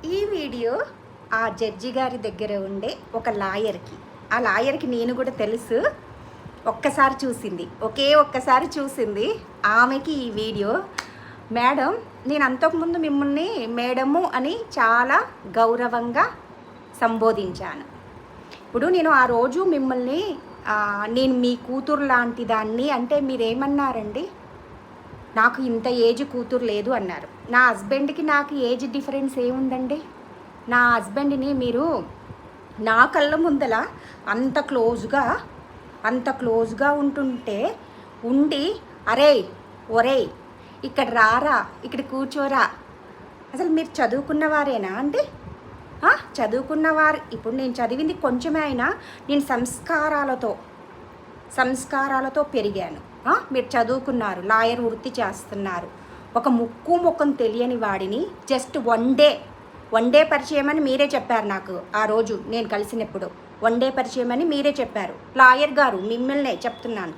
ఈ వీడియో ఆ జడ్జి గారి దగ్గర ఉండే ఒక లాయర్కి, ఆ లాయర్కి నేను కూడా తెలుసు. ఒక్కసారి చూసింది, ఒక్కసారి చూసింది ఆమెకి ఈ వీడియో. మేడం, నేను అంతకుముందు మిమ్మల్ని మేడము అని చాలా గౌరవంగా సంబోధించాను. ఇప్పుడు నేను ఆ రోజు మిమ్మల్ని నేను మీ కూతురు లాంటి దాన్ని అంటే మీరేమన్నారండి? నాకు ఇంత ఏజ్ కూతురు లేదు అన్నారు. నా హస్బెండ్కి నాకు ఏజ్ డిఫరెన్స్ ఏముందండి? నా హస్బెండ్ని మీరు నా కళ్ళ ముందల అంత క్లోజ్గా ఉంటుంటే ఉండి, అరే ఒరే ఇక్కడ రారా, ఇక్కడ కూర్చోరా, అసలు మీరు చదువుకున్నవారేనా అండి? చదువుకున్నవారు. ఇప్పుడు నేను చదివింది కొంచెమే అయినా నేను సంస్కారాలతో పెరిగాను. మీరు చదువుకున్నారు, లాయర్ వృత్తి చేస్తున్నారు. ఒక ముఖం తెలియని వాడిని జస్ట్ వన్ డే పరిచయం అని మీరే చెప్పారు నాకు. ఆ రోజు నేను కలిసినప్పుడు వన్ డే పరిచయం అని మీరే చెప్పారు. లాయర్ గారు, మిమ్మల్నే చెప్తున్నాను,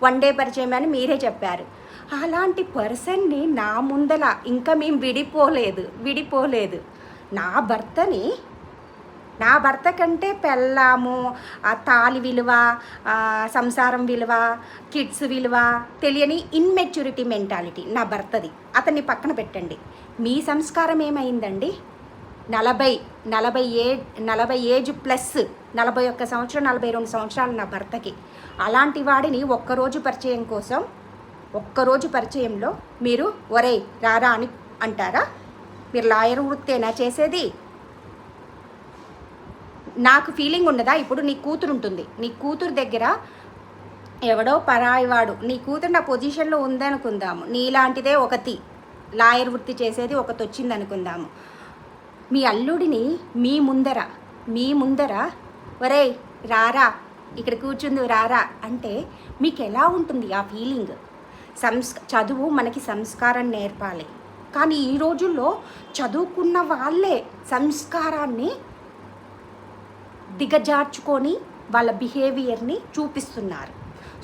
వన్ డే పరిచయం అని మీరే చెప్పారు. అలాంటి పర్సన్ని నా ముందల ఇంకా మేము విడిపోలేదు. నా భర్త కంటే పెళ్ళాము, ఆ తాళి విలువ, సంసారం విలువ, కిడ్స్ విలువ తెలియని ఇన్మెచ్యూరిటీ మెంటాలిటీ నా భర్తది. అతన్ని పక్కన పెట్టండి. మీ సంస్కారం ఏమైందండి? 40 ఏజ్ ప్లస్, 41 సంవత్సరం 42 సంవత్సరాలు నా భర్తకి. అలాంటి వాడిని ఒక్కరోజు పరిచయంలో మీరు ఒరే రారా అని అంటారా? మీరు లాయర్ వృత్తేనా చేసేది? నాకు ఫీలింగ్ ఉండదా? ఇప్పుడు నీ కూతురు ఉంటుంది, నీ కూతురు దగ్గర ఎవడో పరాయివాడు, నీ కూతురు నా పొజిషన్లో ఉందనుకుందాము, నీలాంటిదే ఒకటి లాయర్ వృత్తి చేసేది ఒకటి వచ్చింది అనుకుందాము. మీ అల్లుడిని మీ ముందర ఒరే రారా, ఇక్కడ కూర్చుంది రారా అంటే మీకు ఎలా ఉంటుంది ఆ ఫీలింగ్? చదువు మనకి సంస్కారం నేర్పాలి, కానీ ఈ రోజుల్లో చదువుకున్న వాళ్ళే సంస్కారాన్ని దిగజార్చుకొని వాళ్ళ బిహేవియర్ని చూపిస్తున్నారు.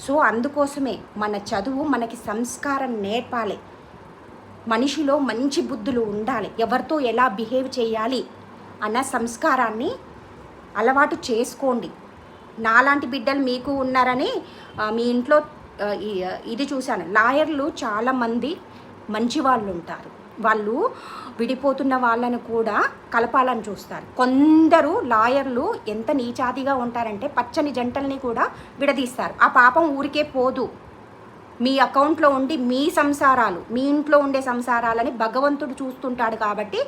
సో అందుకోసమే మన చదువు మనకి సంస్కారం నేర్పాలి. మనిషిలో మంచి బుద్ధులు ఉండాలి, ఎవరితో ఎలా బిహేవ్ చేయాలి అన్న సంస్కారాన్ని అలవాటు చేసుకోండి. నాలాంటి బిడ్డలు మీకు ఉన్నారని మీ ఇంట్లో ఇది చూశాను. లాయర్లు చాలామంది మంచి వాళ్ళు ఉంటారు, వాళ్ళు విడిపోతున్న వాళ్ళను కూడా కలపాలని చూస్తారు. కొందరు లాయర్లు ఎంత నీచాతిగా ఉంటారంటే పచ్చని జంటల్ని కూడా విడదీస్తారు. ఆ పాపం ఊరికే పోదు, మీ అకౌంట్లో ఉండి మీ ఇంట్లో ఉండే సంసారాలని భగవంతుడు చూస్తుంటాడు కాబట్టి